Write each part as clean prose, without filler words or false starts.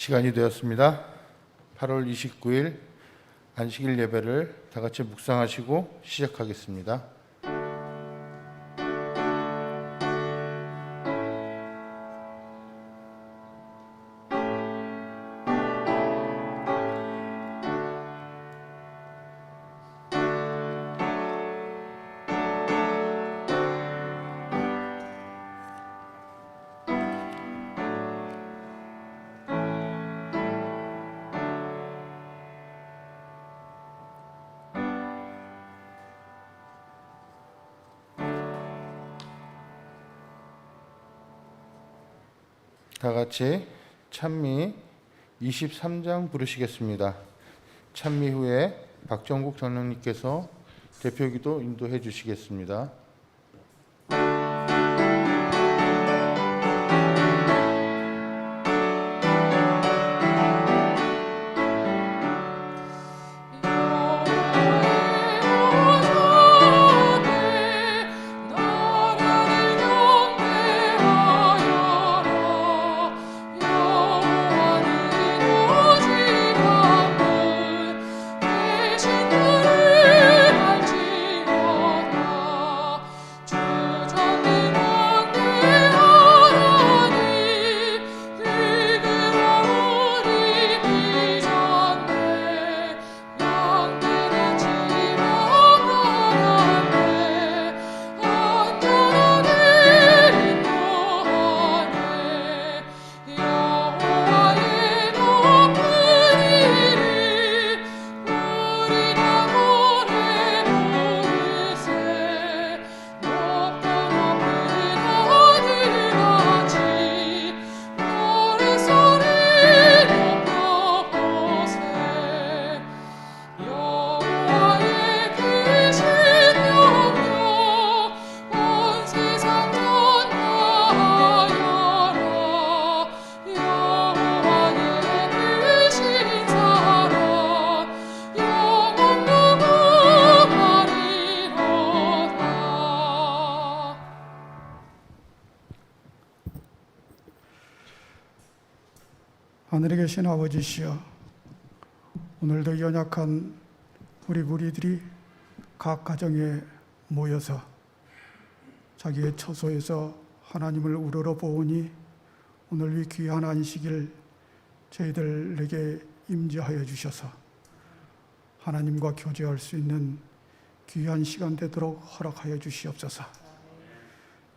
시간이 되었습니다. 8월 29일 안식일 예배를 다 같이 묵상하시고 시작하겠습니다. 다 같이 찬미 23장 부르시겠습니다. 찬미 후에 박정국 전령님께서 대표기도 인도해 주시겠습니다. 하늘에 계신 아버지시여, 오늘도 연약한 우리 무리들이 각 가정에 모여서 자기의 처소에서 하나님을 우러러 보오니 오늘 이 귀한 안식일 저희들에게 임재하여 주셔서 하나님과 교제할 수 있는 귀한 시간 되도록 허락하여 주시옵소서.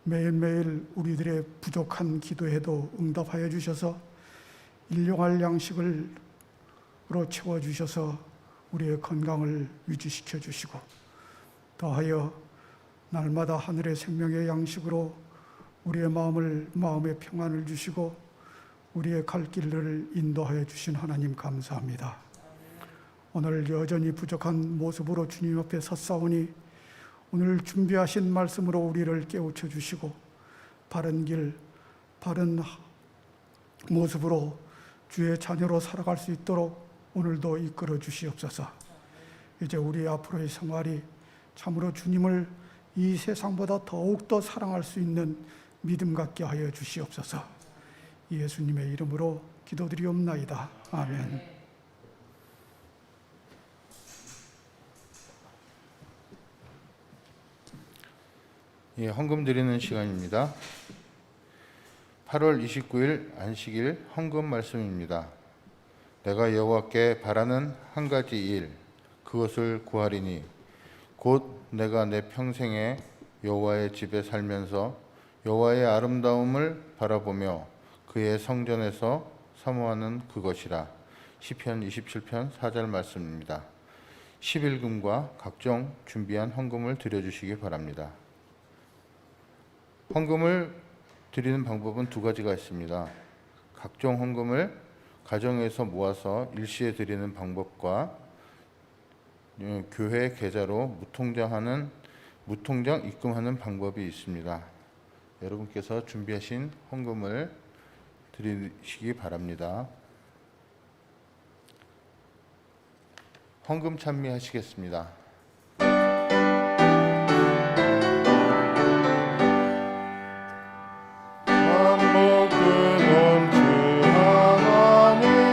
매일매일 우리들의 부족한 기도에도 응답하여 주셔서 일용할 양식으로 채워주셔서 우리의 건강을 유지시켜 주시고, 더하여 날마다 하늘의 생명의 양식으로 우리의 마음의 평안을 주시고 우리의 갈 길을 인도하여 주신 하나님 감사합니다. 오늘 여전히 부족한 모습으로 주님 앞에 섰사오니 오늘 준비하신 말씀으로 우리를 깨우쳐 주시고 바른 길, 바른 모습으로 주의 자녀로 살아갈 수 있도록 오늘도 이끌어 주시옵소서. 이제 우리 앞으로의 생활이 참으로 주님을 이 세상보다 더욱더 사랑할 수 있는 믿음 갖게 하여 주시옵소서. 예수님의 이름으로 기도드리옵나이다. 아멘. 헌금 드리는 시간입니다. 8월 29일 안식일 헌금 말씀입니다. 내가 여호와께 바라는 한 가지 일, 그것을 구하리니 곧 내가 내 평생에 여호와의 집에 살면서 여호와의 아름다움을 바라보며 그의 성전에서 사모하는 그것이라. 시편 27편 4절 말씀입니다. 11금과 각종 준비한 헌금을 드려주시기 바랍니다. 헌금을 드리는 방법은 두 가지가 있습니다. 각종 헌금을 가정에서 모아서 일시에 드리는 방법과 교회 계좌로 무통장 입금하는 방법이 있습니다. 여러분께서 준비하신 헌금을 드리시기 바랍니다. 헌금 찬미하시겠습니다. 그 넘치 하나님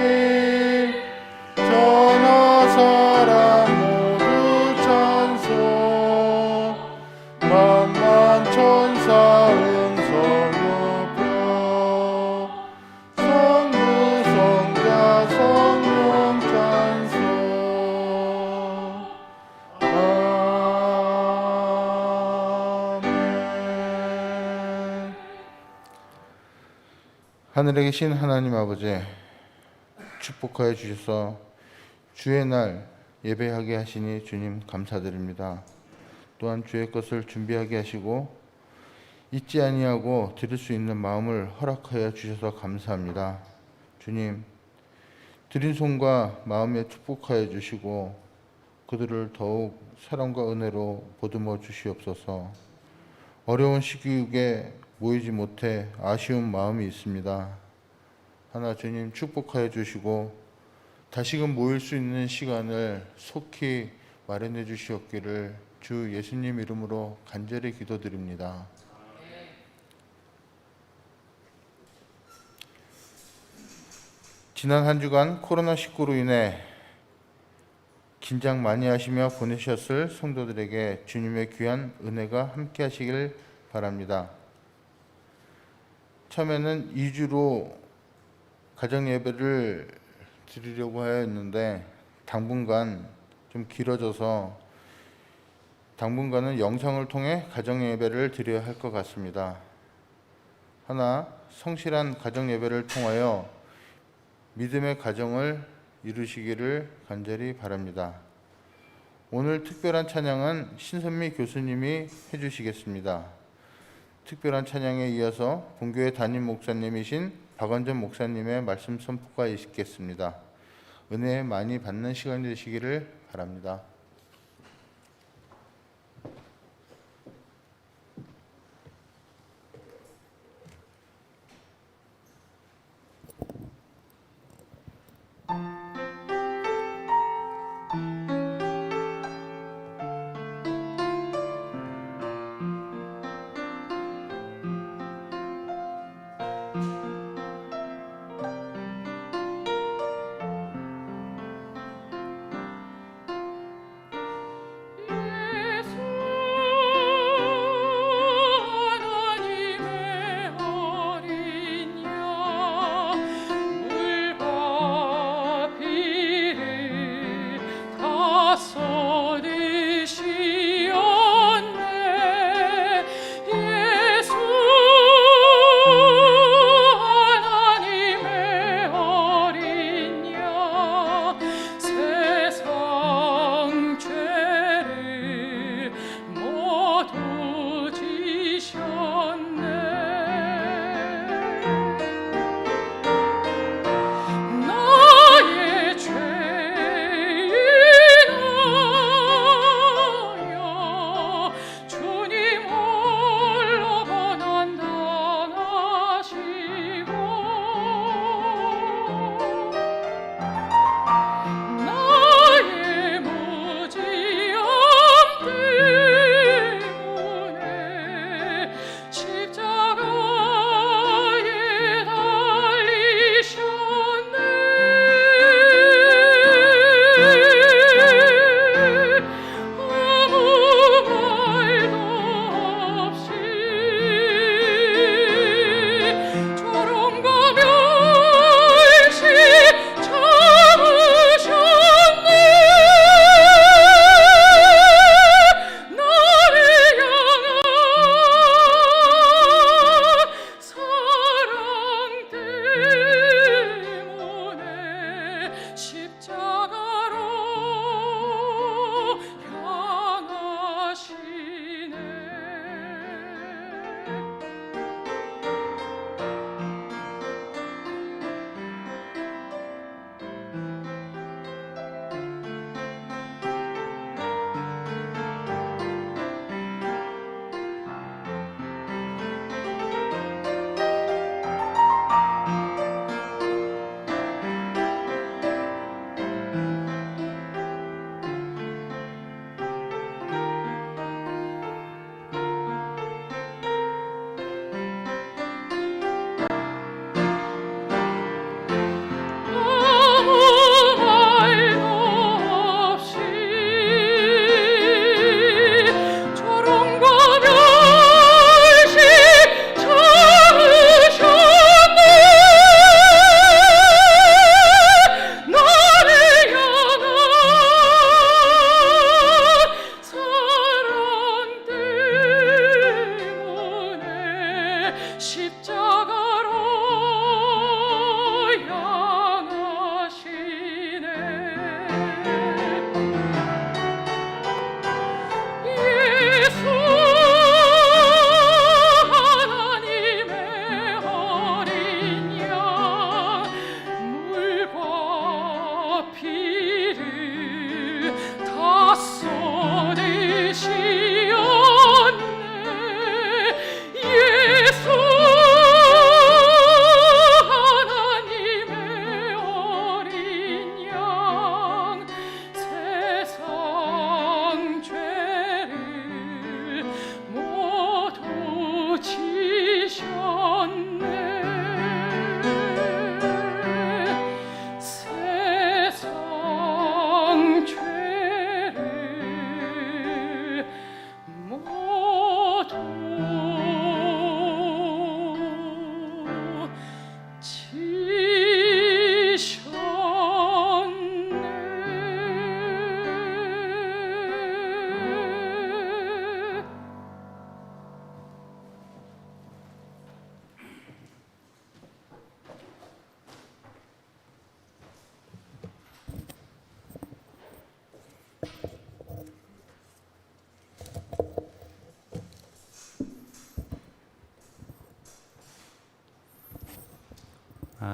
하늘에 계신 하나님 아버지, 축복하여 주셔서 주의 날 예배하게 하시니 주님 감사드립니다. 또한 주의 것을 준비하게 하시고 잊지 아니하고 드릴 수 있는 마음을 허락하여 주셔서 감사합니다. 주님, 드린 손과 마음에 축복하여 주시고 그들을 더욱 사랑과 은혜로 보듬어 주시옵소서. 어려운 시국에 모이지 못해 아쉬운 마음이 있습니다. 하나 주님 축복하여 주시고 다시금 모일 수 있는 시간을 속히 마련해 주시옵기를 주 예수님 이름으로 간절히 기도드립니다. 지난 한 주간 코로나19로 인해 긴장 많이 하시며 보내셨을 성도들에게 주님의 귀한 은혜가 함께 하시길 바랍니다. 처음에는 2주로 가정 예배를 드리려고 하였는데 당분간 좀 길어져서 당분간은 영상을 통해 가정 예배를 드려야 할 것 같습니다. 하나 성실한 가정 예배를 통하여 믿음의 가정을 이루시기를 간절히 바랍니다. 오늘 특별한 찬양은 신선미 교수님이 해주시겠습니다. 특별한 찬양에 이어서 본교회 담임 목사님이신 박원전 목사님의 말씀 선포가 있겠습니다. 은혜 많이 받는 시간이 되시기를 바랍니다.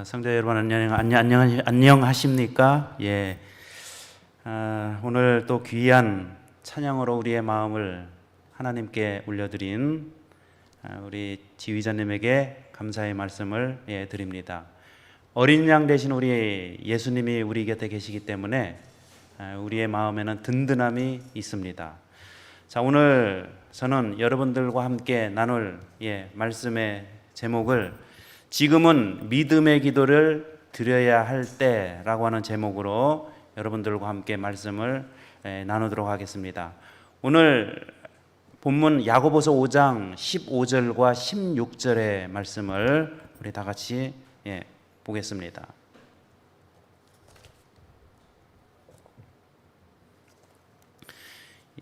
성도 여러분 안녕하십니까? 예. 오늘 또 귀한 찬양으로 우리의 마음을 하나님께 올려드린 우리 지휘자님에게 감사의 말씀을 드립니다. 어린 양 되신 우리 예수님이 우리 곁에 계시기 때문에 우리의 마음에는 든든함이 있습니다. 자, 오늘 저는 여러분들과 함께 나눌 말씀의 제목을 지금은 믿음의 기도를 드려야 할 때라고 하는 제목으로 여러분들과 함께 말씀을 나누도록 하겠습니다. 오늘 본문 야고보서 5장 15절과 16절의 말씀을 우리 다 같이 보겠습니다.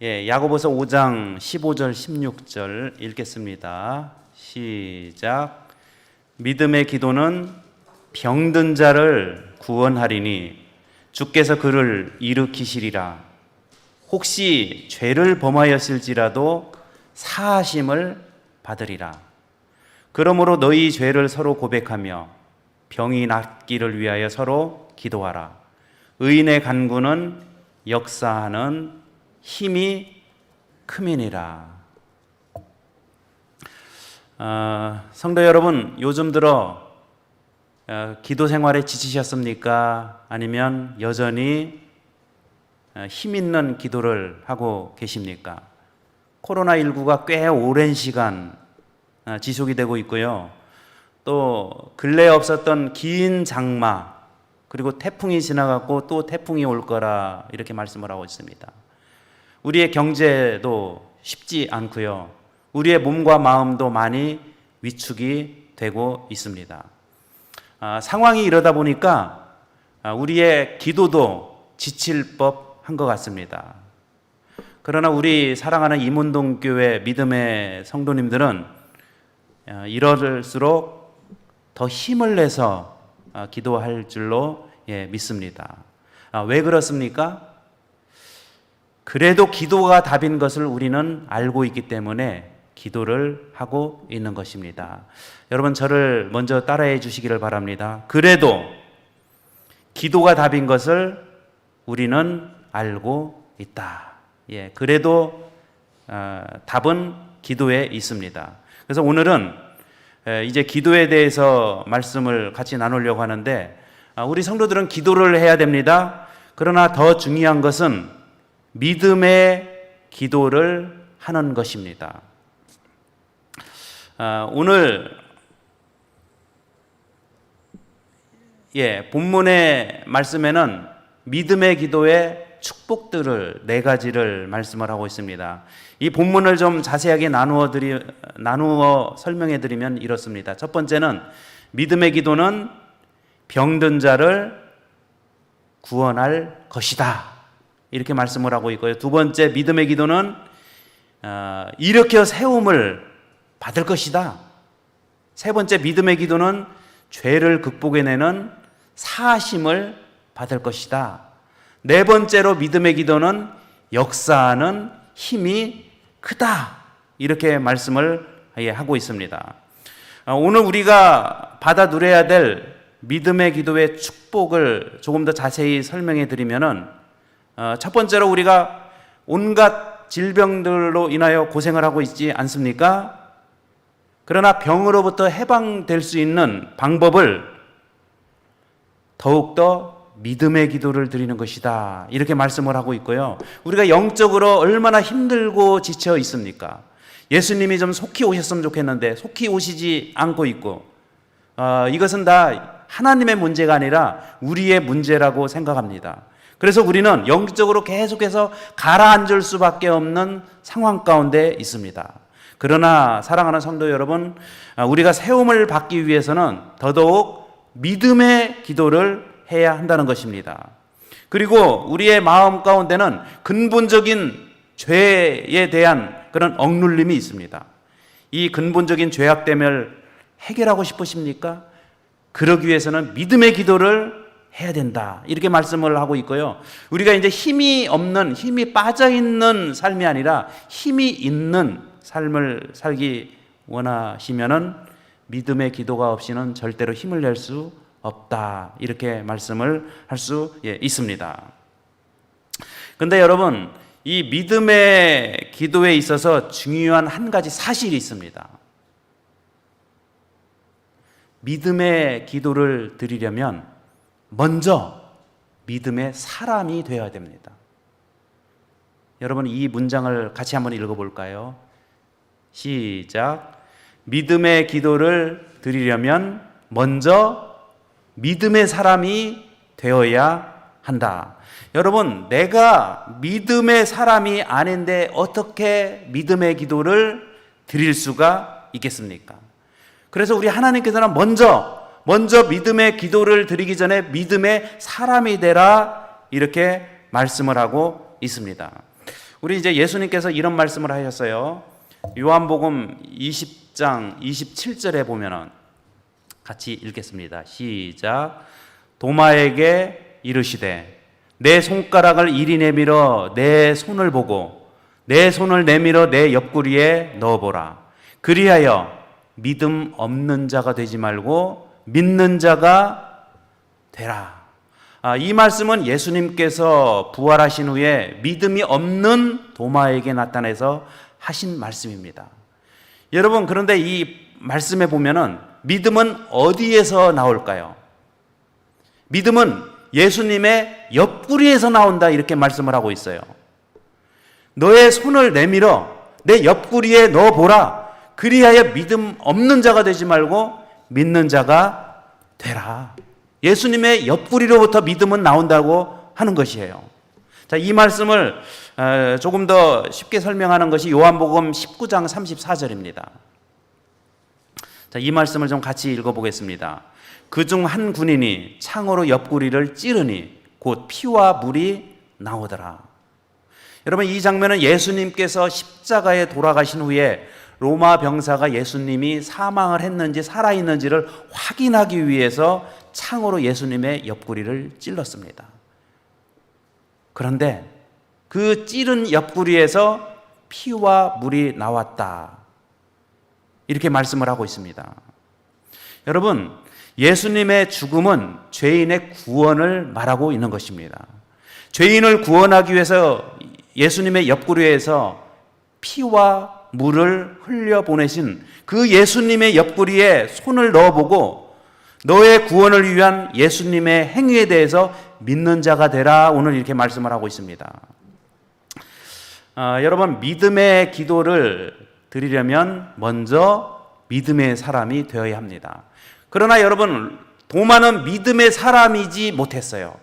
야고보서 5장 15절 16절 읽겠습니다. 시작. 믿음의 기도는 병든 자를 구원하리니 주께서 그를 일으키시리라. 혹시 죄를 범하였을지라도 사하심을 받으리라. 그러므로 너희 죄를 서로 고백하며 병이 낫기를 위하여 서로 기도하라. 의인의 간구는 역사하는 힘이 큼이니라. 성도 여러분, 요즘 들어 기도 생활에 지치셨습니까? 아니면 여전히 힘 있는 기도를 하고 계십니까? 코로나19가 꽤 오랜 시간 지속이 되고 있고요. 또 근래에 없었던 긴 장마, 그리고 태풍이 지나갔고 또 태풍이 올 거라 이렇게 말씀을 하고 있습니다. 우리의 경제도 쉽지 않고요. 우리의 몸과 마음도 많이 위축이 되고 있습니다. 상황이 이러다 보니까 우리의 기도도 지칠 법한 것 같습니다. 그러나 우리 사랑하는 임운동교회 믿음의 성도님들은 이럴수록 더 힘을 내서 기도할 줄로 믿습니다. 왜 그렇습니까? 그래도 기도가 답인 것을 우리는 알고 있기 때문에 기도를 하고 있는 것입니다. 여러분, 저를 먼저 따라해 주시기를 바랍니다. 그래도 기도가 답인 것을 우리는 알고 있다. 그래도 답은 기도에 있습니다. 그래서 오늘은 이제 기도에 대해서 말씀을 같이 나누려고 하는데, 우리 성도들은 기도를 해야 됩니다. 그러나 더 중요한 것은 믿음의 기도를 하는 것입니다. 오늘 본문의 말씀에는 믿음의 기도의 축복들을 4가지를 말씀을 하고 있습니다. 이 본문을 좀 자세하게 나누어 설명해 드리면 이렇습니다. 첫 번째는 믿음의 기도는 병든 자를 구원할 것이다, 이렇게 말씀을 하고 있고요. 두 번째, 믿음의 기도는 일으켜 세움을 받을 것이다. 세 번째, 믿음의 기도는 죄를 극복해내는 사하심을 받을 것이다. 네 번째로, 믿음의 기도는 역사하는 힘이 크다, 이렇게 말씀을 하고 있습니다. 오늘 우리가 받아 누려야 될 믿음의 기도의 축복을 조금 더 자세히 설명해 드리면은, 첫 번째로 우리가 온갖 질병들로 인하여 고생을 하고 있지 않습니까? 그러나 병으로부터 해방될 수 있는 방법을 더욱더 믿음의 기도를 드리는 것이다, 이렇게 말씀을 하고 있고요. 우리가 영적으로 얼마나 힘들고 지쳐 있습니까? 예수님이 좀 속히 오셨으면 좋겠는데 속히 오시지 않고 있고, 이것은 다 하나님의 문제가 아니라 우리의 문제라고 생각합니다. 그래서 우리는 영적으로 계속해서 가라앉을 수밖에 없는 상황 가운데 있습니다. 그러나 사랑하는 성도 여러분, 우리가 세움을 받기 위해서는 더더욱 믿음의 기도를 해야 한다는 것입니다. 그리고 우리의 마음 가운데는 근본적인 죄에 대한 그런 억눌림이 있습니다. 이 근본적인 죄악됨을 해결하고 싶으십니까? 그러기 위해서는 믿음의 기도를 해야 된다, 이렇게 말씀을 하고 있고요. 우리가 이제 힘이 없는, 힘이 빠져있는 삶이 아니라 힘이 있는 삶을 살기 원하시면은 믿음의 기도가 없이는 절대로 힘을 낼 수 없다. 이렇게 말씀을 할 수 있습니다. 근데 여러분, 이 믿음의 기도에 있어서 중요한 한 가지 사실이 있습니다. 믿음의 기도를 드리려면 먼저 믿음의 사람이 되어야 됩니다. 여러분, 이 문장을 같이 한번 읽어볼까요? 시작. 믿음의 기도를 드리려면 먼저 믿음의 사람이 되어야 한다. 여러분, 내가 믿음의 사람이 아닌데 어떻게 믿음의 기도를 드릴 수가 있겠습니까? 그래서 우리 하나님께서는 먼저 믿음의 기도를 드리기 전에 믿음의 사람이 되라, 이렇게 말씀을 하고 있습니다. 우리 이제 예수님께서 이런 말씀을 하셨어요. 요한복음 20장 27절에 보면은 같이 읽겠습니다. 시작. 도마에게 이르시되 내 손가락을 이리 내밀어 내 손을 보고 내 손을 내밀어 내 옆구리에 넣어보라. 그리하여 믿음 없는 자가 되지 말고 믿는 자가 되라. 이 말씀은 예수님께서 부활하신 후에 믿음이 없는 도마에게 나타내서 하신 말씀입니다. 여러분, 그런데 이 말씀에 보면은 믿음은 어디에서 나올까요? 믿음은 예수님의 옆구리에서 나온다, 이렇게 말씀을 하고 있어요. 너의 손을 내밀어 내 옆구리에 넣어보라. 그리하여 믿음 없는 자가 되지 말고 믿는 자가 되라. 예수님의 옆구리로부터 믿음은 나온다고 하는 것이에요. 자, 이 말씀을 조금 더 쉽게 설명하는 것이 요한복음 19장 34절입니다. 자, 이 말씀을 좀 같이 읽어보겠습니다. 그중 한 군인이 창으로 옆구리를 찌르니 곧 피와 물이 나오더라. 여러분, 이 장면은 예수님께서 십자가에 돌아가신 후에 로마 병사가 예수님이 사망을 했는지 살아있는지를 확인하기 위해서 창으로 예수님의 옆구리를 찔렀습니다. 그런데 그 찌른 옆구리에서 피와 물이 나왔다, 이렇게 말씀을 하고 있습니다. 여러분, 예수님의 죽음은 죄인의 구원을 말하고 있는 것입니다. 죄인을 구원하기 위해서 예수님의 옆구리에서 피와 물을 흘려보내신 그 예수님의 옆구리에 손을 넣어보고 너의 구원을 위한 예수님의 행위에 대해서 믿는 자가 되라, 오늘 이렇게 말씀을 하고 있습니다. 여러분, 믿음의 기도를 드리려면 먼저 믿음의 사람이 되어야 합니다. 그러나 여러분, 도마는 믿음의 사람이지 못했어요.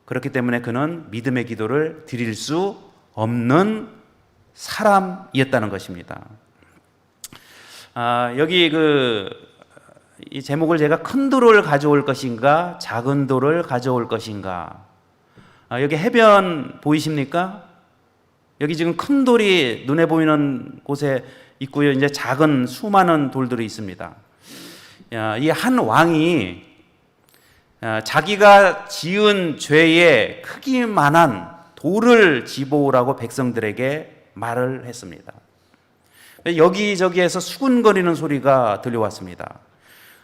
그렇기 때문에 그는 믿음의 기도를 드릴 수 없는 사람이었다는 것입니다. 여기 이 제목을 제가 큰 돌을 가져올 것인가, 작은 돌을 가져올 것인가. 여기 해변 보이십니까? 여기 지금 큰 돌이 눈에 보이는 곳에 있고요. 이제 작은 수많은 돌들이 있습니다. 이 한 왕이 자기가 지은 죄의 크기만한 돌을 집어오라고 백성들에게 말을 했습니다. 여기저기에서 수군거리는 소리가 들려왔습니다.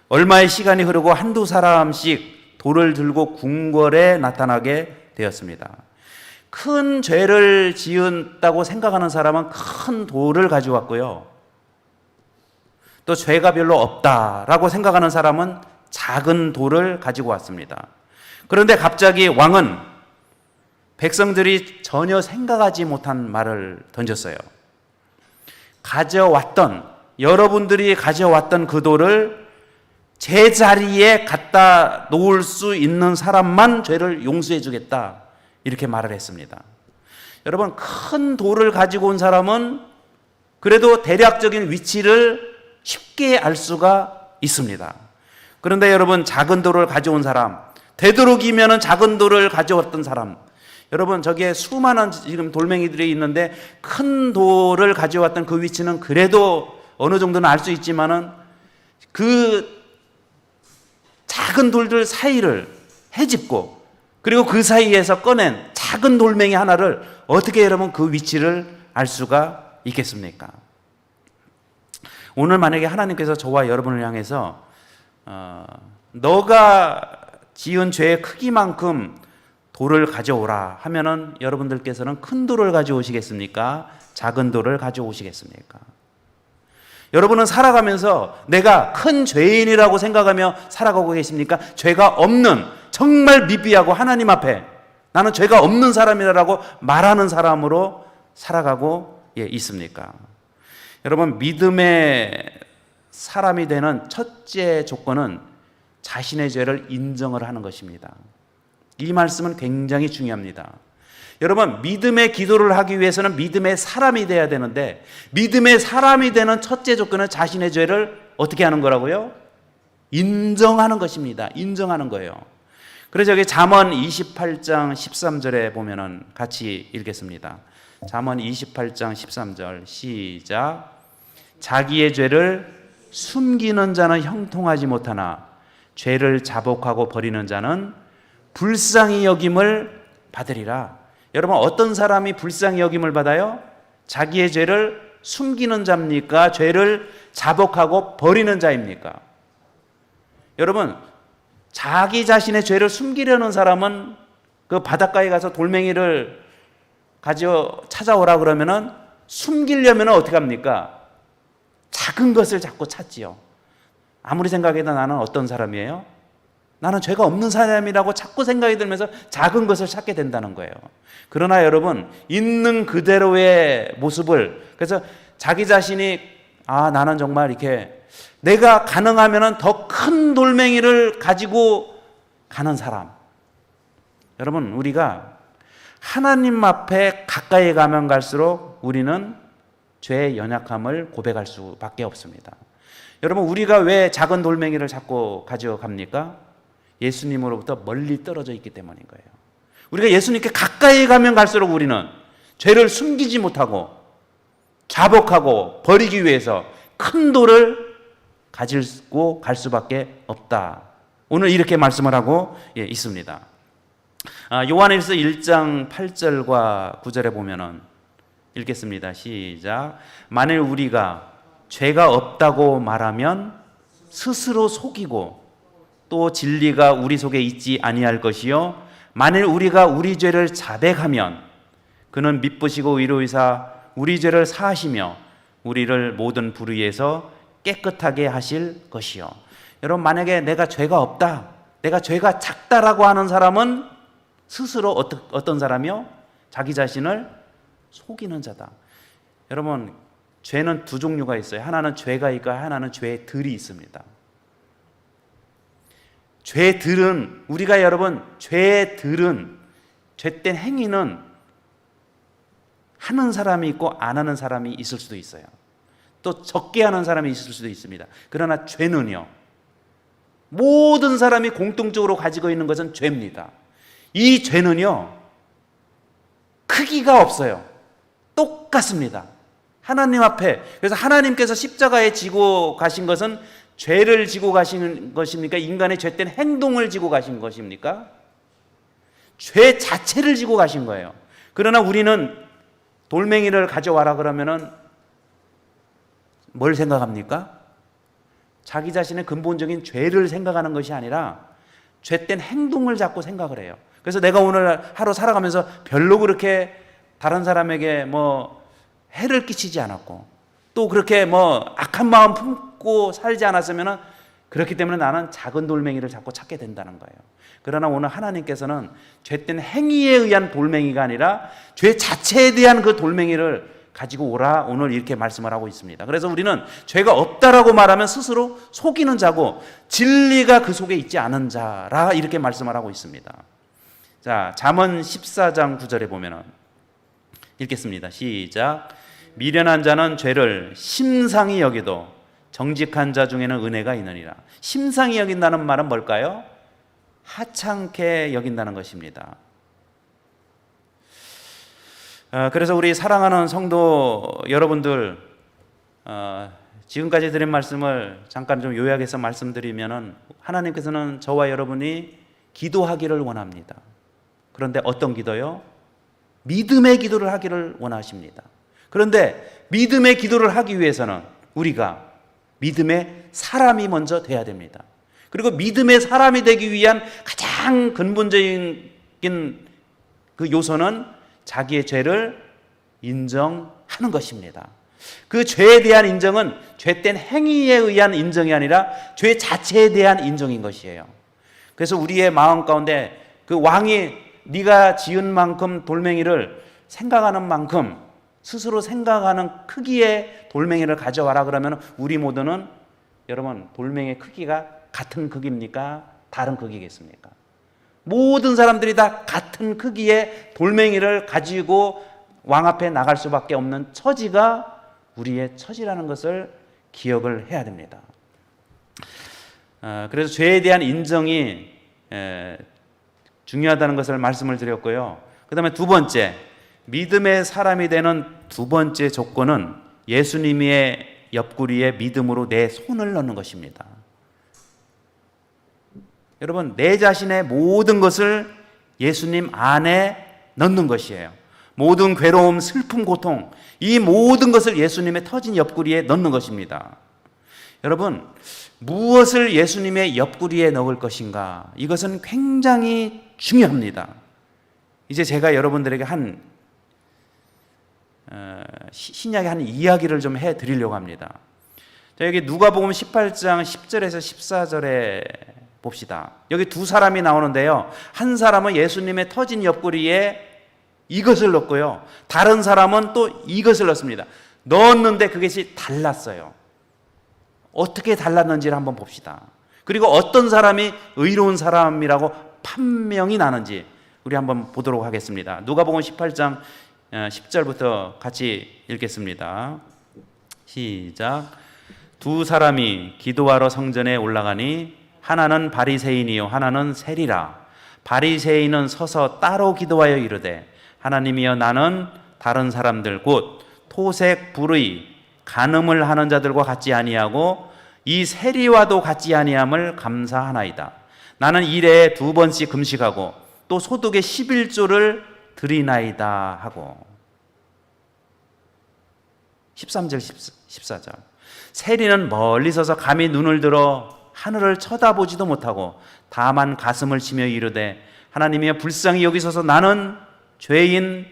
얼마의 시간이 흐르고 한두 사람씩 돌을 들고 궁궐에 나타나게 되었습니다. 큰 죄를 지었다고 생각하는 사람은 큰 돌을 가져왔고요. 또 죄가 별로 없다라고 생각하는 사람은 작은 돌을 가지고 왔습니다. 그런데 갑자기 왕은 백성들이 전혀 생각하지 못한 말을 던졌어요. 여러분들이 가져왔던 그 돌을 제자리에 갖다 놓을 수 있는 사람만 죄를 용서해 주겠다, 이렇게 말을 했습니다. 여러분, 큰 돌을 가지고 온 사람은 그래도 대략적인 위치를 쉽게 알 수가 있습니다. 그런데 여러분, 작은 돌을 가져온 사람, 되도록이면 작은 돌을 가져왔던 사람, 여러분, 저기에 수많은 지금 돌멩이들이 있는데 큰 돌을 가져왔던 그 위치는 그래도 어느 정도는 알 수 있지만은 그 작은 돌들 사이를 헤집고 그리고 그 사이에서 꺼낸 작은 돌멩이 하나를 어떻게 여러분 그 위치를 알 수가 있겠습니까? 오늘 만약에 하나님께서 저와 여러분을 향해서 너가 지은 죄의 크기만큼 돌을 가져오라 하면은 여러분들께서는 큰 돌을 가져오시겠습니까? 작은 돌을 가져오시겠습니까? 여러분은 살아가면서 내가 큰 죄인이라고 생각하며 살아가고 계십니까? 죄가 없는, 정말 미비하고 하나님 앞에 나는 죄가 없는 사람이라고 말하는 사람으로 살아가고 있습니까? 여러분, 믿음의 사람이 되는 첫째 조건은 자신의 죄를 인정을 하는 것입니다. 이 말씀은 굉장히 중요합니다. 여러분, 믿음의 기도를 하기 위해서는 믿음의 사람이 돼야 되는데, 믿음의 사람이 되는 첫째 조건은 자신의 죄를 어떻게 하는 거라고요? 인정하는 것입니다. 인정하는 거예요. 그래서 여기 잠언 28장 13절에 보면은 같이 읽겠습니다. 잠언 28장 13절 시작. 자기의 죄를 숨기는 자는 형통하지 못하나 죄를 자복하고 버리는 자는 불쌍히 여김을 받으리라. 여러분, 어떤 사람이 불쌍히 여김을 받아요? 자기의 죄를 숨기는 자입니까? 죄를 자복하고 버리는 자입니까? 여러분, 자기 자신의 죄를 숨기려는 사람은 그 바닷가에 가서 돌멩이를 찾아오라 그러면은 숨기려면 어떻게 합니까? 작은 것을 자꾸 찾지요. 아무리 생각해도 나는 어떤 사람이에요? 나는 죄가 없는 사람이라고 자꾸 생각이 들면서 작은 것을 찾게 된다는 거예요. 그러나 여러분, 있는 그대로의 모습을, 그래서 자기 자신이 나는 정말 이렇게 내가 가능하면 더 큰 돌멩이를 가지고 가는 사람. 여러분, 우리가 하나님 앞에 가까이 가면 갈수록 우리는 죄의 연약함을 고백할 수밖에 없습니다. 여러분, 우리가 왜 작은 돌멩이를 자꾸 가져갑니까? 예수님으로부터 멀리 떨어져 있기 때문인 거예요. 우리가 예수님께 가까이 가면 갈수록 우리는 죄를 숨기지 못하고 자복하고 버리기 위해서 큰 돌을 가지고 갈 수밖에 없다. 오늘 이렇게 말씀을 하고 있습니다. 요한일서 1장 8절과 9절에 보면은 읽겠습니다. 시작. 만일 우리가 죄가 없다고 말하면 스스로 속이고 또 진리가 우리 속에 있지 아니할 것이요 만일 우리가 우리 죄를 자백하면 그는 미쁘시고 의로이사 우리 죄를 사하시며 우리를 모든 불의에서 깨끗하게 하실 것이요. 여러분, 만약에 내가 죄가 없다, 내가 죄가 작다라고 하는 사람은 스스로 어떤 사람이요? 자기 자신을 속이는 자다. 여러분, 죄는 두 종류가 있어요. 하나는 죄가 있고 하나는 죄들이 있습니다. 죄들은, 우리가 여러분, 죄들은, 죄된 행위는 하는 사람이 있고 안 하는 사람이 있을 수도 있어요. 또 적게 하는 사람이 있을 수도 있습니다. 그러나 죄는요, 모든 사람이 공통적으로 가지고 있는 것은 죄입니다. 이 죄는요, 크기가 없어요. 똑같습니다. 하나님 앞에. 그래서 하나님께서 십자가에 지고 가신 것은 죄를 지고 가신 것입니까? 인간의 죄된 행동을 지고 가신 것입니까? 죄 자체를 지고 가신 거예요. 그러나 우리는 돌멩이를 가져와라 그러면은 뭘 생각합니까? 자기 자신의 근본적인 죄를 생각하는 것이 아니라 죄된 행동을 자꾸 생각을 해요. 그래서 내가 오늘 하루 살아가면서 별로 그렇게 다른 사람에게 뭐 해를 끼치지 않았고 또 그렇게 뭐 악한 마음 품고 살지 않았으면 그렇기 때문에 나는 작은 돌멩이를 자꾸 찾게 된다는 거예요. 그러나 오늘 하나님께서는 죄된 행위에 의한 돌멩이가 아니라 죄 자체에 대한 그 돌멩이를 가지고 오라, 오늘 이렇게 말씀을 하고 있습니다. 그래서 우리는 죄가 없다라고 말하면 스스로 속이는 자고 진리가 그 속에 있지 않은 자라 이렇게 말씀을 하고 있습니다. 자, 잠언 14장 9절에 보면은 읽겠습니다. 시작. 미련한 자는 죄를 심상히 여기도 정직한 자 중에는 은혜가 있느니라. 심상히 여긴다는 말은 뭘까요? 하찮게 여긴다는 것입니다. 그래서 우리 사랑하는 성도 여러분들, 지금까지 드린 말씀을 잠깐 좀 요약해서 말씀드리면은 하나님께서는 저와 여러분이 기도하기를 원합니다. 그런데 어떤 기도요? 믿음의 기도를 하기를 원하십니다. 그런데 믿음의 기도를 하기 위해서는 우리가 믿음의 사람이 먼저 돼야 됩니다. 그리고 믿음의 사람이 되기 위한 가장 근본적인 그 요소는 자기의 죄를 인정하는 것입니다. 그 죄에 대한 인정은 죄된 행위에 의한 인정이 아니라 죄 자체에 대한 인정인 것이에요. 그래서 우리의 마음 가운데 그 왕이 네가 지은 만큼 돌멩이를 생각하는 만큼 스스로 생각하는 크기의 돌멩이를 가져와라 그러면 우리 모두는 여러분 돌멩이의 크기가 같은 크기입니까? 다른 크기겠습니까? 모든 사람들이 다 같은 크기의 돌멩이를 가지고 왕 앞에 나갈 수밖에 없는 처지가 우리의 처지라는 것을 기억을 해야 됩니다. 그래서 죄에 대한 인정이 중요하다는 것을 말씀을 드렸고요. 그 다음에 두 번째, 믿음의 사람이 되는 두 번째 조건은 예수님의 옆구리에 믿음으로 내 손을 넣는 것입니다. 여러분, 내 자신의 모든 것을 예수님 안에 넣는 것이에요. 모든 괴로움, 슬픔, 고통, 이 모든 것을 예수님의 터진 옆구리에 넣는 것입니다. 여러분, 무엇을 예수님의 옆구리에 넣을 것인가? 이것은 굉장히 중요합니다. 이제 제가 여러분들에게 신약의 한 이야기를 좀 해드리려고 합니다. 자, 여기 누가복음 18장 10절에서 14절에 봅시다. 여기 두 사람이 나오는데요. 한 사람은 예수님의 터진 옆구리에 이것을 넣고요. 다른 사람은 또 이것을 넣습니다. 넣었는데 그것이 달랐어요. 어떻게 달랐는지를 한번 봅시다. 그리고 어떤 사람이 의로운 사람이라고 판명이 나는지 우리 한번 보도록 하겠습니다. 누가복음 18장 10절부터 같이 읽겠습니다. 시작. 두 사람이 기도하러 성전에 올라가니 하나는 바리새인이요 하나는 세리라. 바리새인은 서서 따로 기도하여 이르되 하나님이여 나는 다른 사람들 곧 토색 불의 간음을 하는 자들과 같지 아니하고 이 세리와도 같지 아니함을 감사하나이다. 나는 일에 2번씩 금식하고 또 소득의 11조를 드리나이다 하고 13절 14절 세리는 멀리 서서 감히 눈을 들어 하늘을 쳐다보지도 못하고 다만 가슴을 치며 이르되 하나님이여 불쌍히 여기소서 나는 죄인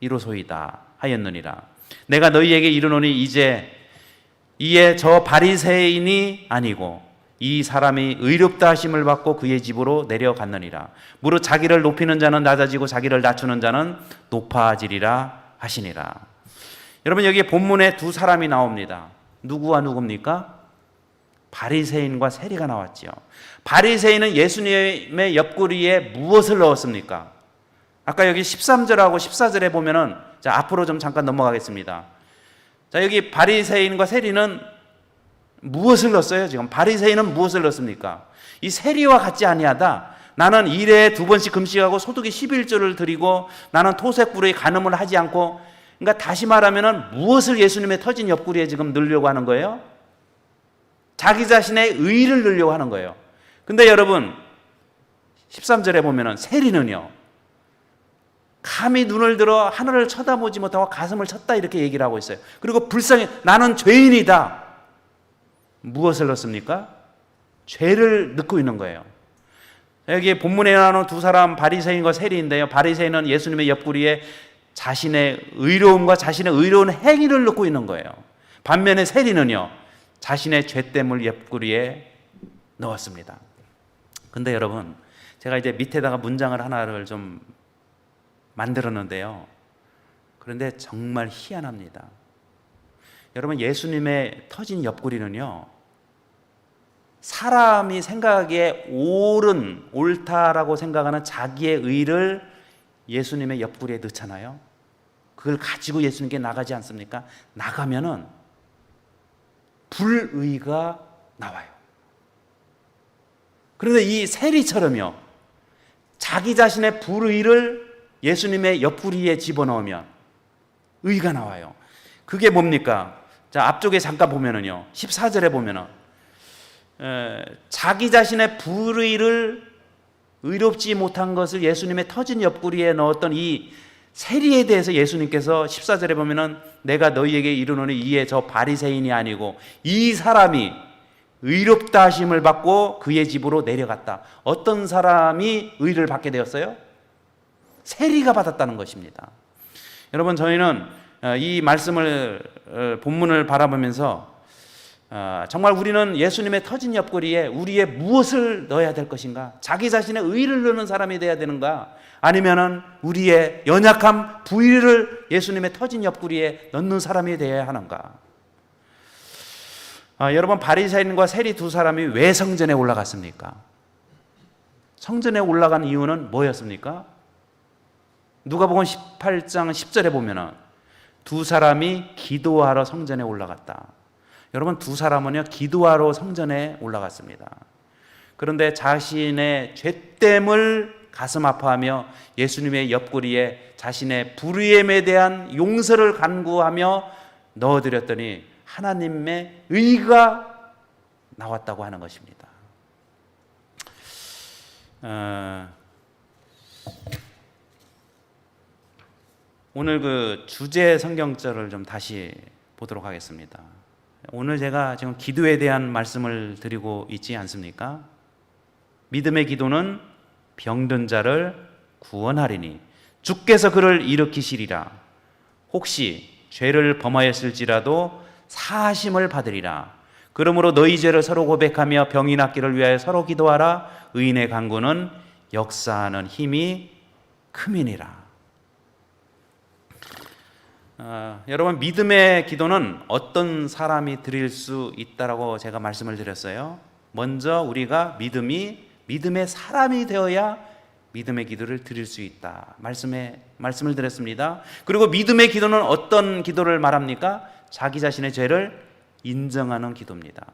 이로소이다 하였느니라. 내가 너희에게 이르노니 이에 저 바리새인이 아니고 이 사람이 의롭다 하심을 받고 그의 집으로 내려갔느니라. 무릇 자기를 높이는 자는 낮아지고 자기를 낮추는 자는 높아지리라 하시니라. 여러분, 여기 본문에 두 사람이 나옵니다. 누구와 누굽니까? 바리새인과 세리가 나왔지요. 바리새인은 예수님의 옆구리에 무엇을 넣었습니까? 아까 여기 13절하고 14절에 보면은, 자, 앞으로 좀 잠깐 넘어가겠습니다. 자, 여기 바리새인과 세리는 무엇을 넣었어요? 지금 바리새인은 무엇을 넣었습니까? 이 세리와 같지 아니하다. 나는 일에 2번씩 금식하고 소득의 11조를 드리고 나는 토색불의 간음을 하지 않고, 그러니까 다시 말하면은 무엇을 예수님의 터진 옆구리에 지금 넣으려고 하는 거예요? 자기 자신의 의를 넣으려고 하는 거예요. 근데 여러분 13절에 보면은 세리는요, 감히 눈을 들어 하늘을 쳐다보지 못하고 가슴을 쳤다 이렇게 얘기를 하고 있어요. 그리고 불쌍히 나는 죄인이다. 무엇을 넣습니까? 죄를 넣고 있는 거예요. 여기 본문에 나오는 두 사람 바리새인과 세리인데요. 바리새인은 예수님의 옆구리에 자신의 의로움과 자신의 의로운 행위를 넣고 있는 거예요. 반면에 세리는요, 자신의 죄됨을 옆구리에 넣었습니다. 근데 여러분, 제가 이제 밑에다가 문장을 하나를 좀 만들었는데요. 그런데 정말 희한합니다. 여러분, 예수님의 터진 옆구리는요, 사람이 생각하기에 옳다라고 생각하는 자기의 의를 예수님의 옆구리에 넣잖아요. 그걸 가지고 예수님께 나가지 않습니까? 나가면은 불의가 나와요. 그런데 이 세리처럼요, 자기 자신의 불의를 예수님의 옆구리에 집어넣으면 의가 나와요. 그게 뭡니까? 자, 앞쪽에 잠깐 보면은요, 14절에 보면은 자기 자신의 불의를 의롭지 못한 것을 예수님의 터진 옆구리에 넣었던 이 세리에 대해서 예수님께서 14절에 보면은 내가 너희에게 이르노니 이에 저 바리새인이 아니고 이 사람이 의롭다 하심을 받고 그의 집으로 내려갔다. 어떤 사람이 의를 받게 되었어요? 세리가 받았다는 것입니다. 여러분, 저희는 이 말씀을 본문을 바라보면서 정말 우리는 예수님의 터진 옆구리에 우리의 무엇을 넣어야 될 것인가? 자기 자신의 의를 넣는 사람이 되어야 되는가? 아니면은 우리의 연약함, 부의를 예수님의 터진 옆구리에 넣는 사람이 되어야 하는가? 여러분, 바리새인과 세리 두 사람이 왜 성전에 올라갔습니까? 성전에 올라간 이유는 뭐였습니까? 누가복음 18장 10절에 보면은 두 사람이 기도하러 성전에 올라갔다. 여러분, 두 사람은요, 기도하러 성전에 올라갔습니다. 그런데 자신의 죄됨을 가슴 아파하며 예수님의 옆구리에 자신의 불의함에 대한 용서를 간구하며 넣어드렸더니 하나님의 의가 나왔다고 하는 것입니다. 오늘 그 주제 성경절을 좀 다시 보도록 하겠습니다. 오늘 제가 지금 기도에 대한 말씀을 드리고 있지 않습니까? 믿음의 기도는 병든 자를 구원하리니 주께서 그를 일으키시리라. 혹시 죄를 범하였을지라도 사하심을 받으리라. 그러므로 너희 죄를 서로 고백하며 병이 낫기를 위하여 서로 기도하라. 의인의 간구는 역사하는 힘이 큼이니라. 여러분, 믿음의 기도는 어떤 사람이 드릴 수 있다라고 제가 말씀을 드렸어요. 먼저 우리가 믿음의 사람이 되어야 믿음의 기도를 드릴 수 있다. 말씀을 드렸습니다. 그리고 믿음의 기도는 어떤 기도를 말합니까? 자기 자신의 죄를 인정하는 기도입니다.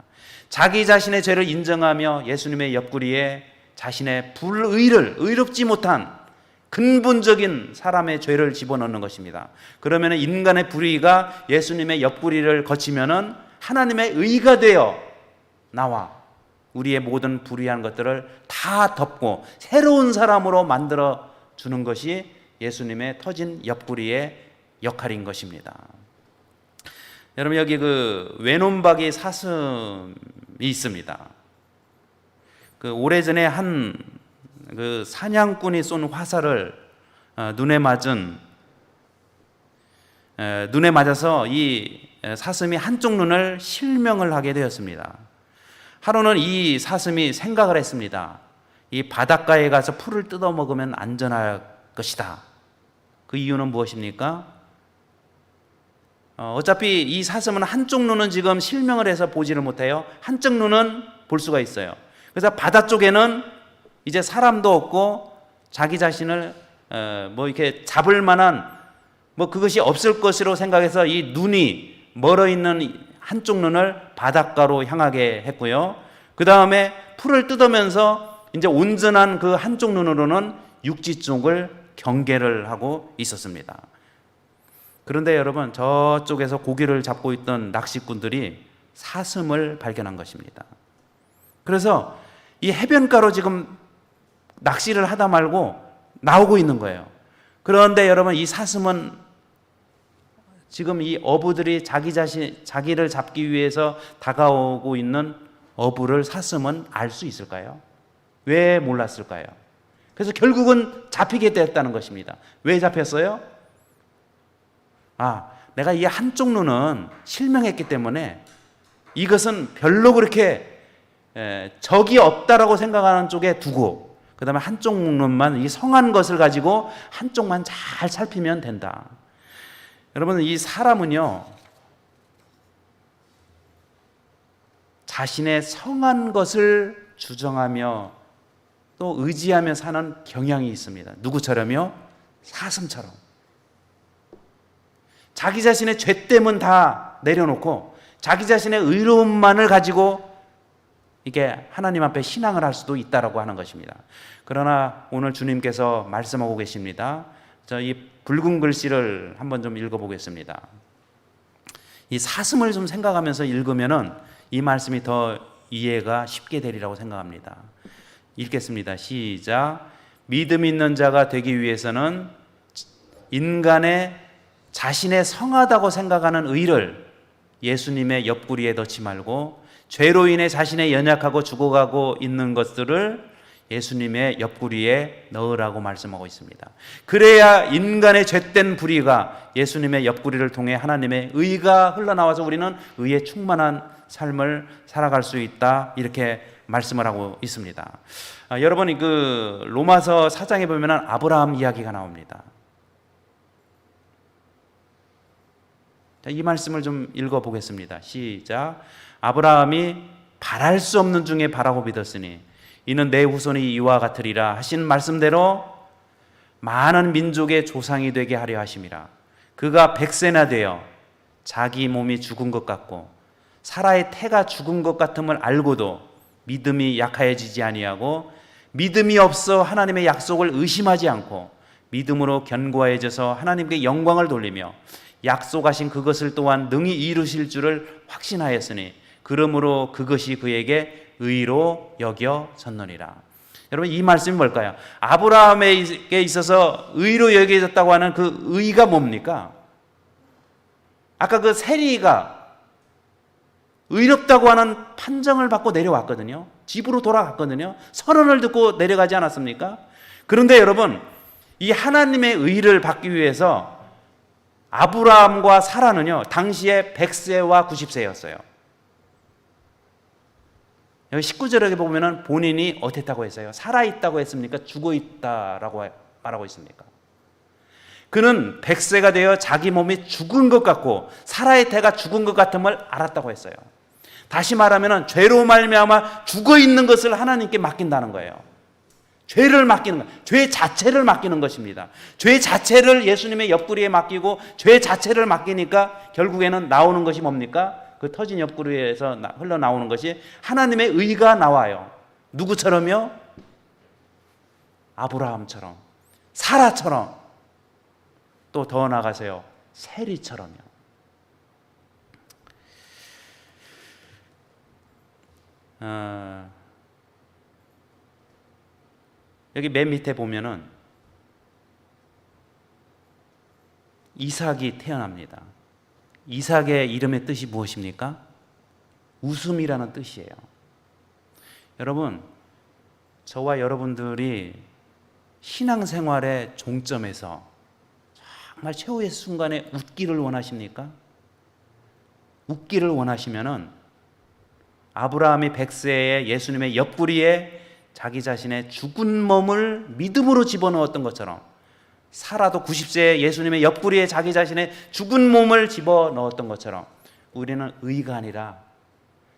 자기 자신의 죄를 인정하며 예수님의 옆구리에 자신의 의롭지 못한 근본적인 사람의 죄를 집어넣는 것입니다. 그러면 인간의 불의가 예수님의 옆구리를 거치면은 하나님의 의가 되어 나와 우리의 모든 불의한 것들을 다 덮고 새로운 사람으로 만들어 주는 것이 예수님의 터진 옆구리의 역할인 것입니다. 여러분, 여기 그 외눈박이 사슴이 있습니다. 그 오래전에 한 그 사냥꾼이 쏜 화살을 눈에 맞아서 이 사슴이 한쪽 눈을 실명을 하게 되었습니다. 하루는 이 사슴이 생각을 했습니다. 이 바닷가에 가서 풀을 뜯어 먹으면 안전할 것이다. 그 이유는 무엇입니까? 어차피 이 사슴은 한쪽 눈은 지금 실명을 해서 보지를 못해요. 한쪽 눈은 볼 수가 있어요. 그래서 바다 쪽에는 이제 사람도 없고 자기 자신을 뭐 이렇게 잡을 만한 뭐 그것이 없을 것으로 생각해서 이 눈이 멀어 있는 한쪽 눈을 바닷가로 향하게 했고요. 그 다음에 풀을 뜯으면서 이제 온전한 그 한쪽 눈으로는 육지 쪽을 경계를 하고 있었습니다. 그런데 여러분, 저쪽에서 고기를 잡고 있던 낚시꾼들이 사슴을 발견한 것입니다. 그래서 이 해변가로 지금 낚시를 하다 말고 나오고 있는 거예요. 그런데 여러분, 이 사슴은 지금 이 어부들이 자기를 잡기 위해서 다가오고 있는 어부를 사슴은 알 수 있을까요? 왜 몰랐을까요? 그래서 결국은 잡히게 됐다는 것입니다. 왜 잡혔어요? 내가 이 한쪽 눈은 실명했기 때문에 이것은 별로 그렇게 적이 없다라고 생각하는 쪽에 두고 그 다음에 한쪽 눈만, 이 성한 것을 가지고 한쪽만 잘 살피면 된다. 여러분, 이 사람은요, 자신의 성한 것을 주장하며 또 의지하며 사는 경향이 있습니다. 누구처럼요? 사슴처럼. 자기 자신의 죄됨은 다 내려놓고 자기 자신의 의로움만을 가지고 이게 하나님 앞에 신앙을 할 수도 있다라고 하는 것입니다. 그러나 오늘 주님께서 말씀하고 계십니다. 저 이 붉은 글씨를 한번 좀 읽어보겠습니다. 이 사슴을 좀 생각하면서 읽으면은 이 말씀이 더 이해가 쉽게 되리라고 생각합니다. 읽겠습니다. 시작. 믿음 있는 자가 되기 위해서는 인간의 자신의 성하다고 생각하는 의를 예수님의 옆구리에 넣지 말고 죄로 인해 자신의 연약하고 죽어가고 있는 것들을 예수님의 옆구리에 넣으라고 말씀하고 있습니다. 그래야 인간의 죄된 불의가 예수님의 옆구리를 통해 하나님의 의가 흘러나와서 우리는 의에 충만한 삶을 살아갈 수 있다, 이렇게 말씀을 하고 있습니다. 여러분, 그 로마서 4장에 보면 아브라함 이야기가 나옵니다. 자, 이 말씀을 좀 읽어보겠습니다. 시작. 아브라함이 바랄 수 없는 중에 바라고 믿었으니 이는 내 후손이 이와 같으리라 하신 말씀대로 많은 민족의 조상이 되게 하려 하심이라. 그가 100세나 되어 자기 몸이 죽은 것 같고 사라의 태가 죽은 것 같음을 알고도 믿음이 약하여지지 아니하고 믿음이 없어 하나님의 약속을 의심하지 않고 믿음으로 견고해져서 하나님께 영광을 돌리며 약속하신 그것을 또한 능히 이루실 줄을 확신하였으니 그러므로 그것이 그에게 의로 여겨졌느니라. 여러분, 이 말씀이 뭘까요? 아브라함에게 있어서 의로 여겨졌다고 하는 그 의가 뭡니까? 아까 그 세리가 의롭다고 하는 판정을 받고 내려왔거든요. 집으로 돌아갔거든요. 선언을 듣고 내려가지 않았습니까? 그런데 여러분, 이 하나님의 의를 받기 위해서 아브라함과 사라는요, 당시에 100세와 90세였어요. 여기 19절에 보면은 본인이 어땠다고 했어요? 살아있다고 했습니까? 죽어있다라고 말하고 있습니까? 그는 100세가 되어 자기 몸이 죽은 것 같고 사라의 태가 죽은 것 같음을 알았다고 했어요. 다시 말하면 죄로 말미암아 죽어있는 것을 하나님께 맡긴다는 거예요. 죄를 맡기는 거예요. 죄 자체를 맡기는 것입니다. 죄 자체를 예수님의 옆구리에 맡기고 죄 자체를 맡기니까 결국에는 나오는 것이 뭡니까? 그 터진 옆구리에서 흘러나오는 것이 하나님의 의가 나와요. 누구처럼요? 아브라함처럼, 사라처럼, 또 더 나아가세요, 세리처럼요. 여기 맨 밑에 보면은 이삭이 태어납니다. 이삭의 이름의 뜻이 무엇입니까? 웃음이라는 뜻이에요. 여러분, 저와 여러분들이 신앙생활의 종점에서 정말 최후의 순간에 웃기를 원하십니까? 웃기를 원하시면은 아브라함이 100세에 예수님의 옆구리에 자기 자신의 죽은 몸을 믿음으로 집어넣었던 것처럼 사라도 90세에 예수님의 옆구리에 자기 자신의 죽은 몸을 집어넣었던 것처럼 우리는 의가 아니라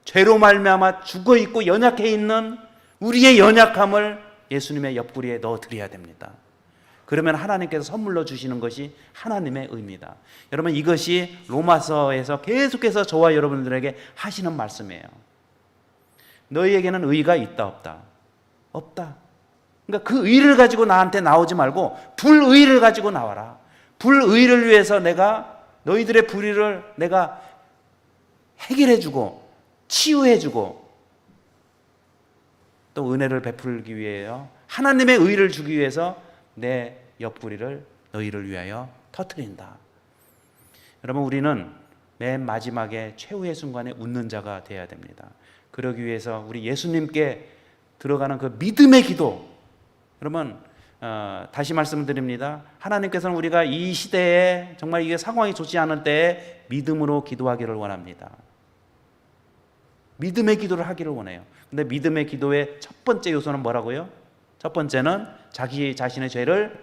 죄로 말미암아 죽어있고 연약해 있는 우리의 연약함을 예수님의 옆구리에 넣어드려야 됩니다. 그러면 하나님께서 선물로 주시는 것이 하나님의 의입니다. 여러분, 이것이 로마서에서 계속해서 저와 여러분들에게 하시는 말씀이에요. 너희에게는 의가 있다 없다? 없다. 그러니까 그 의를 가지고 나한테 나오지 말고 불의를 가지고 나와라. 불의를 위해서 내가 너희들의 불의를 내가 해결해주고 치유해주고 또 은혜를 베풀기 위해요, 하나님의 의를 주기 위해서 내 옆구리를 너희를 위하여 터뜨린다. 여러분, 우리는 맨 마지막에 최후의 순간에 웃는 자가 되어야 됩니다. 그러기 위해서 우리 예수님께 들어가는 그 믿음의 기도, 여러분, 다시 말씀드립니다. 하나님께서는 우리가 이 시대에 정말 이게 상황이 좋지 않을 때에 믿음으로 기도하기를 원합니다. 믿음의 기도를 하기를 원해요. 근데 믿음의 기도의 첫 번째 요소는 뭐라고요? 첫 번째는 자기 자신의 죄를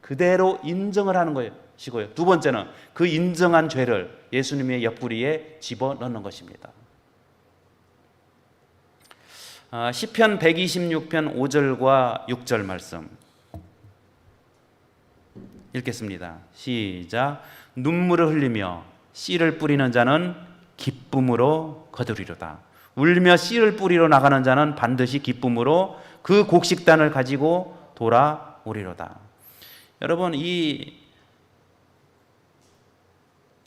그대로 인정을 하는 것이고요. 두 번째는 그 인정한 죄를 예수님의 옆구리에 집어넣는 것입니다. 시편 126편 5절과 6절 말씀 읽겠습니다. 시작. 눈물을 흘리며 씨를 뿌리는 자는 기쁨으로 거두리로다. 울며 씨를 뿌리러 나가는 자는 반드시 기쁨으로 그 곡식단을 가지고 돌아오리로다. 여러분, 이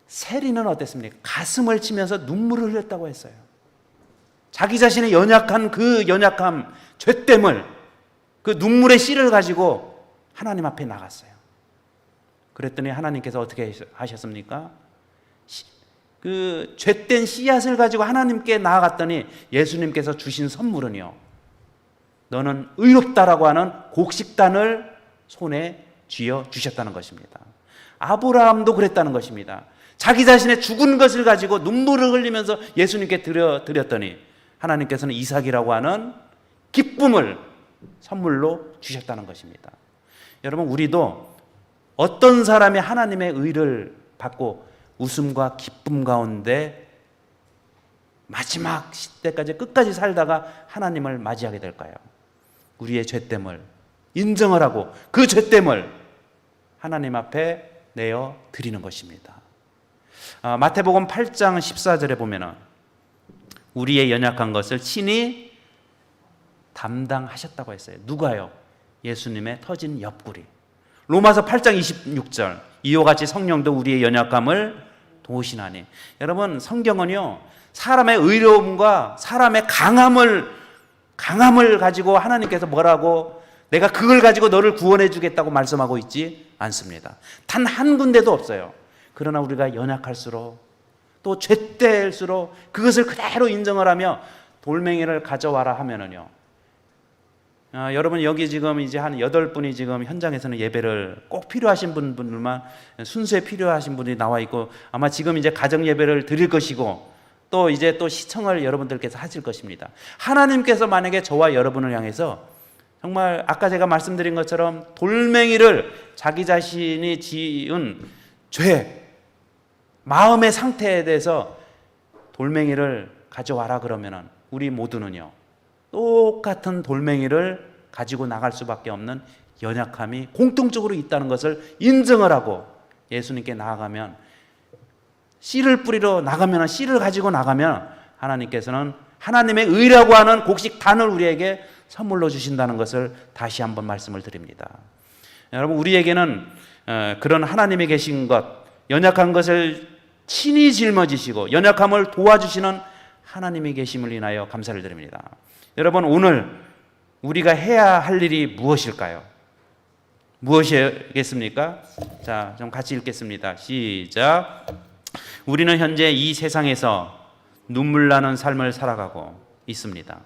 세리는 어땠습니까? 가슴을 치면서 눈물을 흘렸다고 했어요. 자기 자신의 연약한 그 연약함, 죄됨을, 그 눈물의 씨를 가지고 하나님 앞에 나갔어요. 그랬더니 하나님께서 어떻게 하셨습니까? 그 죄된 씨앗을 가지고 하나님께 나아갔더니 예수님께서 주신 선물은요, 너는 의롭다라고 하는 곡식단을 손에 쥐어 주셨다는 것입니다. 아브라함도 그랬다는 것입니다. 자기 자신의 죽은 것을 가지고 눈물을 흘리면서 예수님께 드렸더니 하나님께서는 이삭이라고 하는 기쁨을 선물로 주셨다는 것입니다. 여러분, 우리도 어떤 사람이 하나님의 의를 받고 웃음과 기쁨 가운데 마지막 시대까지 끝까지 살다가 하나님을 맞이하게 될까요? 우리의 죄됨을 인정을 하고 그 죄됨을 하나님 앞에 내어 드리는 것입니다. 마태복음 8장 14절에 보면은 우리의 연약한 것을 친히 담당하셨다고 했어요. 누가요? 예수님의 터진 옆구리. 로마서 8장 26절, 이와 같이 성령도 우리의 연약함을 도우시나니. 여러분, 성경은요, 사람의 의로움과 사람의 강함을 가지고 하나님께서 뭐라고, 내가 그걸 가지고 너를 구원해 주겠다고 말씀하고 있지 않습니다. 단 한 군데도 없어요. 그러나 우리가 연약할수록 또 죄될수록 그것을 그대로 인정을 하며 돌멩이를 가져와라 하면은요, 여러분, 여기 지금 이제 한 8분이 지금 현장에서는 예배를 꼭 필요하신 분들만, 순수에 필요하신 분이 나와 있고, 아마 지금 이제 가정 예배를 드릴 것이고, 또 이제 또 시청을 여러분들께서 하실 것입니다. 하나님께서 만약에 저와 여러분을 향해서 정말 아까 제가 말씀드린 것처럼 돌멩이를, 자기 자신이 지은 죄, 마음의 상태에 대해서 돌멩이를 가져와라 그러면은 우리 모두는요, 똑같은 돌멩이를 가지고 나갈 수밖에 없는 연약함이 공통적으로 있다는 것을 인정을 하고 예수님께 나아가면, 씨를 뿌리러 나가면, 씨를 가지고 나가면 하나님께서는 하나님의 의라고 하는 곡식단을 우리에게 선물로 주신다는 것을 다시 한번 말씀을 드립니다. 여러분, 우리에게는 그런 하나님이 계신 것, 연약한 것을 친히 짊어지시고 연약함을 도와주시는 하나님이 계심을 인하여 감사를 드립니다. 여러분, 오늘 우리가 해야 할 일이 무엇일까요? 무엇이겠습니까? 자, 좀 같이 읽겠습니다. 시작. 우리는 현재 이 세상에서 눈물 나는 삶을 살아가고 있습니다.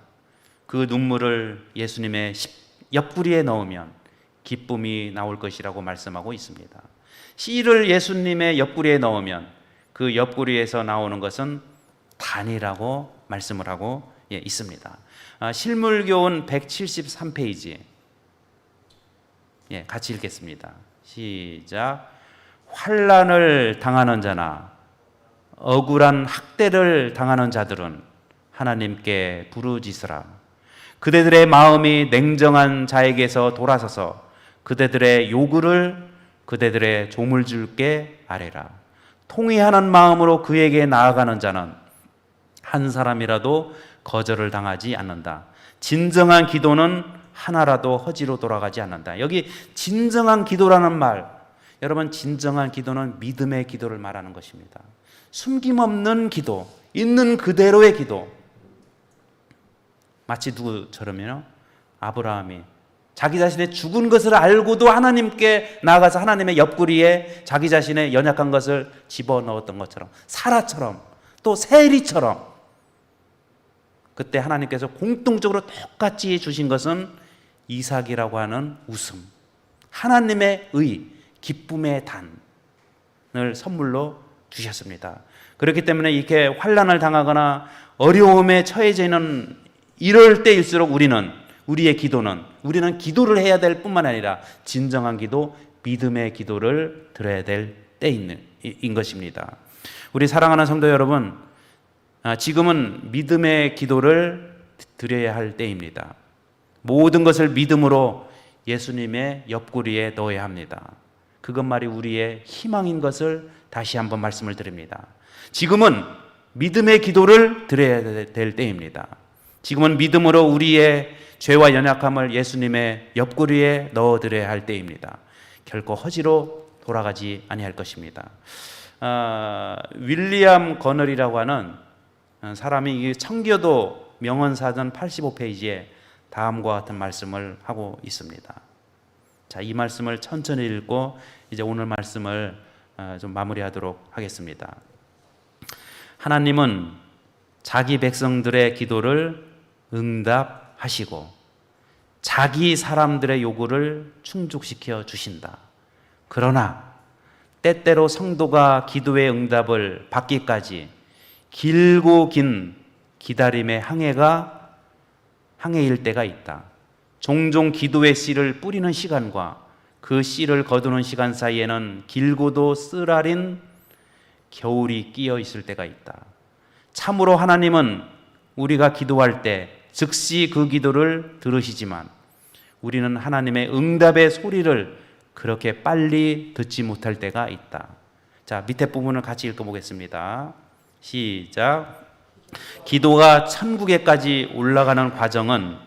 그 눈물을 예수님의 옆구리에 넣으면 기쁨이 나올 것이라고 말씀하고 있습니다. 씨를 예수님의 옆구리에 넣으면 그 옆구리에서 나오는 것은 단이라고 말씀을 하고 있습니다. 실물교훈 173페이지, 같이 읽겠습니다. 시작. 환난을 당하는 자나 억울한 학대를 당하는 자들은 하나님께 부르짖으라. 그대들의 마음이 냉정한 자에게서 돌아서서 그대들의 요구를 그대들의 조물줄게 아뢰라. 통회하는 마음으로 그에게 나아가는 자는 한 사람이라도 거절을 당하지 않는다. 진정한 기도는 하나라도 허지로 돌아가지 않는다. 여기 진정한 기도라는 말, 여러분, 진정한 기도는 믿음의 기도를 말하는 것입니다. 숨김없는 기도, 있는 그대로의 기도. 마치 누구처럼요? 아브라함이 자기 자신의 죽은 것을 알고도 하나님께 나아가서 하나님의 옆구리에 자기 자신의 연약한 것을 집어넣었던 것처럼, 사라처럼, 또 세리처럼, 그때 하나님께서 공통적으로 똑같이 주신 것은 이삭이라고 하는 웃음, 하나님의 의, 기쁨의 단을 선물로 주셨습니다. 그렇기 때문에 이렇게 환난을 당하거나 어려움에 처해져 있는 이럴 때일수록 우리의 기도는, 우리는 기도를 해야 될 뿐만 아니라 진정한 기도, 믿음의 기도를 드려야 될 때인 것입니다. 우리 사랑하는 성도 여러분, 지금은 믿음의 기도를 드려야 할 때입니다. 모든 것을 믿음으로 예수님의 옆구리에 넣어야 합니다. 그것만이 우리의 희망인 것을 다시 한번 말씀을 드립니다. 지금은 믿음의 기도를 드려야 될 때입니다. 지금은 믿음으로 우리의 죄와 연약함을 예수님의 옆구리에 넣어드려야 할 때입니다. 결코 허지로 돌아가지 아니할 것입니다. 윌리엄 거널이라고 하는 사람이 청교도 명언사전 85페이지에 다음과 같은 말씀을 하고 있습니다. 자, 이 말씀을 천천히 읽고 이제 오늘 말씀을 좀 마무리하도록 하겠습니다. 하나님은 자기 백성들의 기도를 응답하시고 자기 사람들의 요구를 충족시켜 주신다. 그러나 때때로 성도가 기도의 응답을 받기까지 길고 긴 기다림의 항해일 때가 있다. 종종 기도의 씨를 뿌리는 시간과 그 씨를 거두는 시간 사이에는 길고도 쓰라린 겨울이 끼어 있을 때가 있다. 참으로 하나님은 우리가 기도할 때 즉시 그 기도를 들으시지만 우리는 하나님의 응답의 소리를 그렇게 빨리 듣지 못할 때가 있다. 자, 밑에 부분을 같이 읽어보겠습니다. 시작. 기도가 천국에까지 올라가는 과정은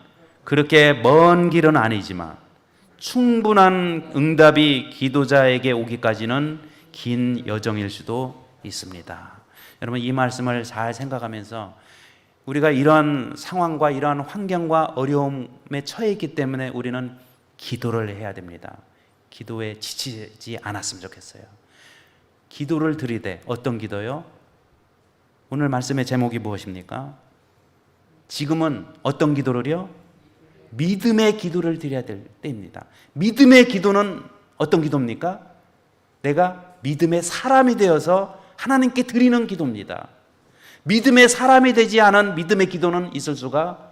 그렇게 먼 길은 아니지만 충분한 응답이 기도자에게 오기까지는 긴 여정일 수도 있습니다. 여러분, 이 말씀을 잘 생각하면서 우리가 이러한 상황과 이러한 환경과 어려움에 처해 있기 때문에 우리는 기도를 해야 됩니다. 기도에 지치지 않았으면 좋겠어요. 기도를 드리되 어떤 기도요? 오늘 말씀의 제목이 무엇입니까? 지금은 어떤 기도를요? 믿음의 기도를 드려야 될 때입니다. 믿음의 기도는 어떤 기도입니까? 내가 믿음의 사람이 되어서 하나님께 드리는 기도입니다. 믿음의 사람이 되지 않은 믿음의 기도는 있을 수가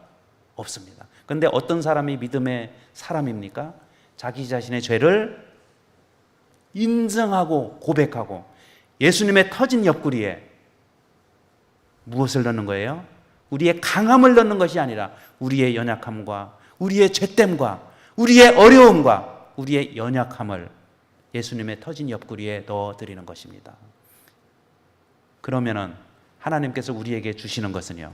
없습니다. 그런데 어떤 사람이 믿음의 사람입니까? 자기 자신의 죄를 인정하고 고백하고 예수님의 터진 옆구리에 무엇을 넣는 거예요? 우리의 강함을 넣는 것이 아니라 우리의 연약함과 우리의 죄됨과 우리의 어려움과 우리의 연약함을 예수님의 터진 옆구리에 넣어드리는 것입니다. 그러면은 하나님께서 우리에게 주시는 것은요,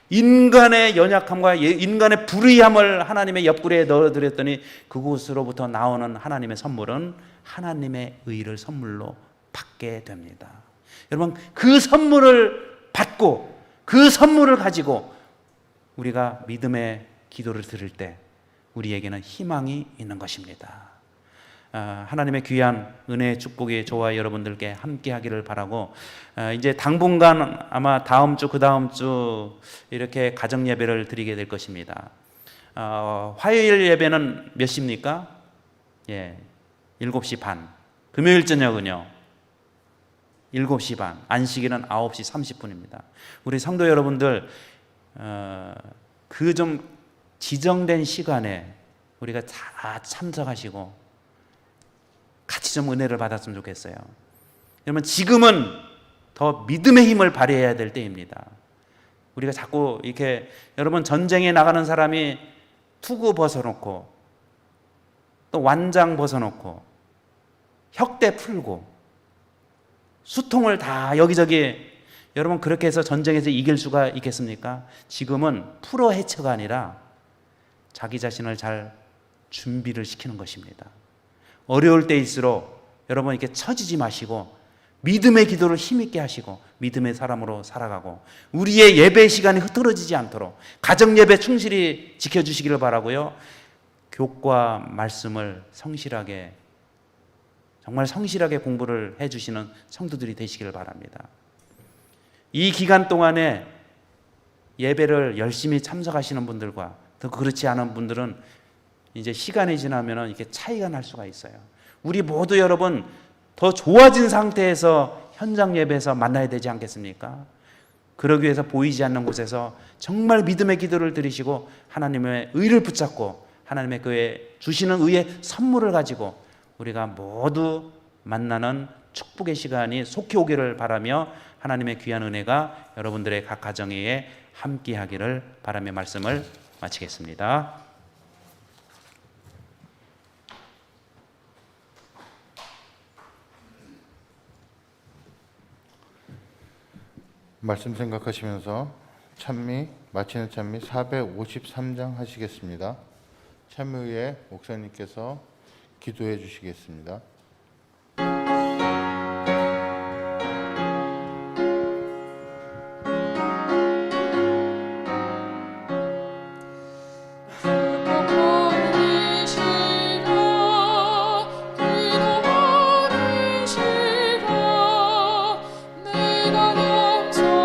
인간의 연약함과 인간의 불의함을 하나님의 옆구리에 넣어드렸더니 그곳으로부터 나오는 하나님의 선물은 하나님의 의를 선물로 받게 됩니다. 여러분, 그 선물을 받고 그 선물을 가지고 우리가 믿음의 기도를 드릴 때 우리에게는 희망이 있는 것입니다. 하나님의 귀한 은혜의 축복이 저와 여러분들께 함께 하기를 바라고, 이제 당분간 아마 다음 주, 그 다음 주 이렇게 가정 예배를 드리게 될 것입니다. 화요일 예배는 몇 시입니까? 7시 반. 금요일 저녁은요? 7시 반. 안식일은 9시 30분입니다. 우리 성도 여러분들, 그 좀 지정된 시간에 우리가 다 참석하시고 같이 좀 은혜를 받았으면 좋겠어요. 여러분, 지금은 더 믿음의 힘을 발휘해야 될 때입니다. 우리가 자꾸 이렇게, 여러분, 전쟁에 나가는 사람이 투구 벗어놓고 또 완장 벗어놓고 혁대 풀고 수통을 다 여기저기, 여러분, 그렇게 해서 전쟁에서 이길 수가 있겠습니까? 지금은 풀어 헤쳐가 아니라 자기 자신을 잘 준비를 시키는 것입니다. 어려울 때일수록 여러분 이렇게 처지지 마시고 믿음의 기도를 힘있게 하시고 믿음의 사람으로 살아가고 우리의 예배 시간이 흐트러지지 않도록 가정 예배 충실히 지켜주시기를 바라고요. 교과 말씀을 성실하게, 정말 성실하게 공부를 해주시는 성도들이 되시기를 바랍니다. 이 기간 동안에 예배를 열심히 참석하시는 분들과 더 그렇지 않은 분들은 이제 시간이 지나면 이렇게 차이가 날 수가 있어요. 우리 모두 여러분 더 좋아진 상태에서 현장 예배에서 만나야 되지 않겠습니까? 그러기 위해서 보이지 않는 곳에서 정말 믿음의 기도를 드리시고 하나님의 의를 붙잡고 하나님의 그의 주시는 의의 선물을 가지고 우리가 모두 만나는 축복의 시간이 속히 오기를 바라며 하나님의 귀한 은혜가 여러분들의 각 가정에 함께하기를 바라며 말씀을 마치겠습니다. 말씀 생각하시면서 마치는 찬미 453장 하시겠습니다. 찬미 후에 목사님께서 기도해 주시겠습니다. 내가 넘쳐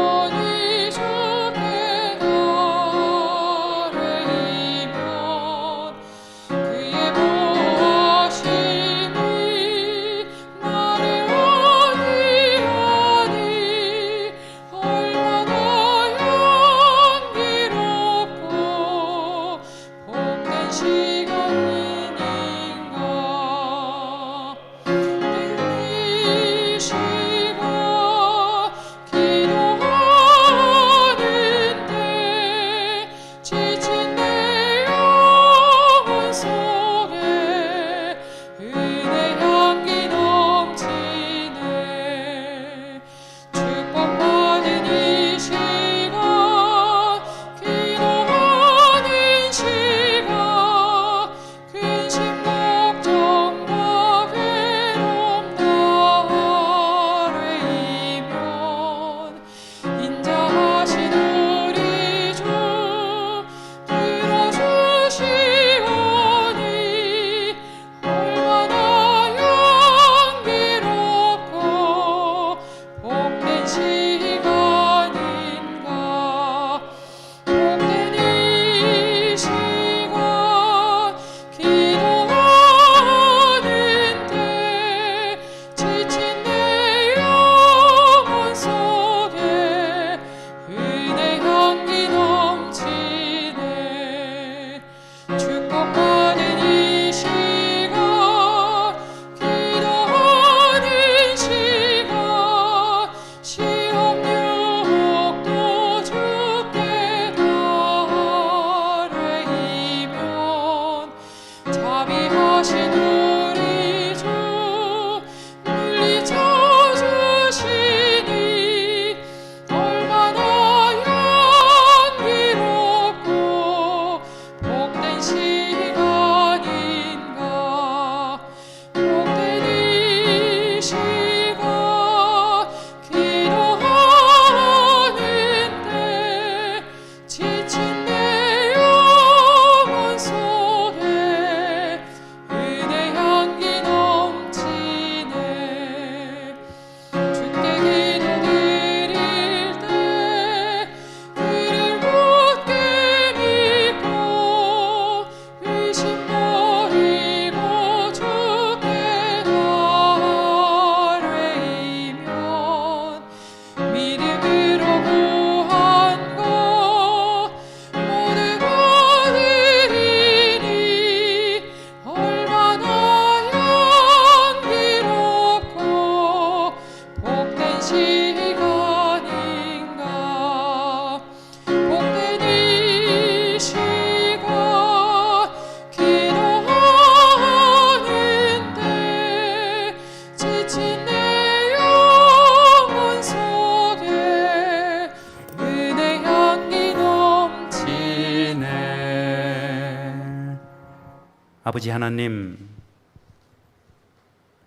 아버지 하나님,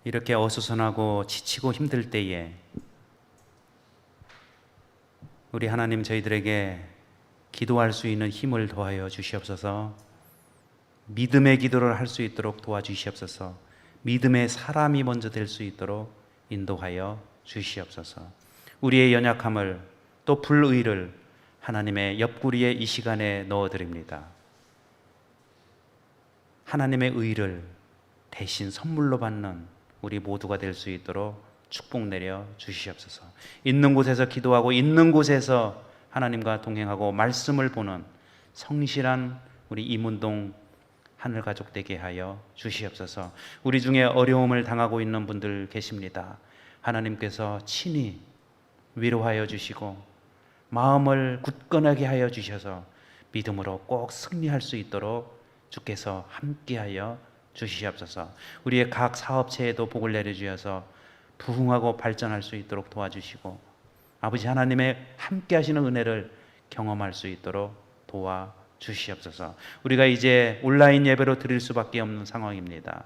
이렇게 어수선하고 지치고 힘들 때에 우리 하나님 저희들에게 기도할 수 있는 힘을 더하여 주시옵소서. 믿음의 기도를 할 수 있도록 도와주시옵소서. 믿음의 사람이 먼저 될 수 있도록 인도하여 주시옵소서. 우리의 연약함을 또 불의를 하나님의 옆구리에 이 시간에 넣어드립니다. 하나님의 의를 대신 선물로 받는 우리 모두가 될 수 있도록 축복 내려 주시옵소서. 있는 곳에서 기도하고 있는 곳에서 하나님과 동행하고 말씀을 보는 성실한 우리 이문동 하늘가족 되게 하여 주시옵소서. 우리 중에 어려움을 당하고 있는 분들 계십니다. 하나님께서 친히 위로하여 주시고 마음을 굳건하게 하여 주셔서 믿음으로 꼭 승리할 수 있도록 주께서 함께하여 주시옵소서. 우리의 각 사업체에도 복을 내려주셔서 부흥하고 발전할 수 있도록 도와주시고 아버지 하나님의 함께하시는 은혜를 경험할 수 있도록 도와주시옵소서. 우리가 이제 온라인 예배로 드릴 수밖에 없는 상황입니다.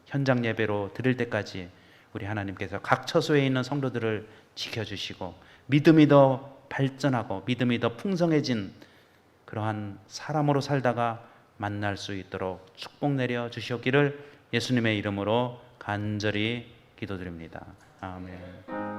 현장 예배로 드릴 때까지 우리 하나님께서 각 처소에 있는 성도들을 지켜주시고 믿음이 더 발전하고 믿음이 더 풍성해진 그러한 사람으로 살다가 만날 수 있도록 축복 내려 주시옵기를 예수님의 이름으로 간절히 기도드립니다. 아멘.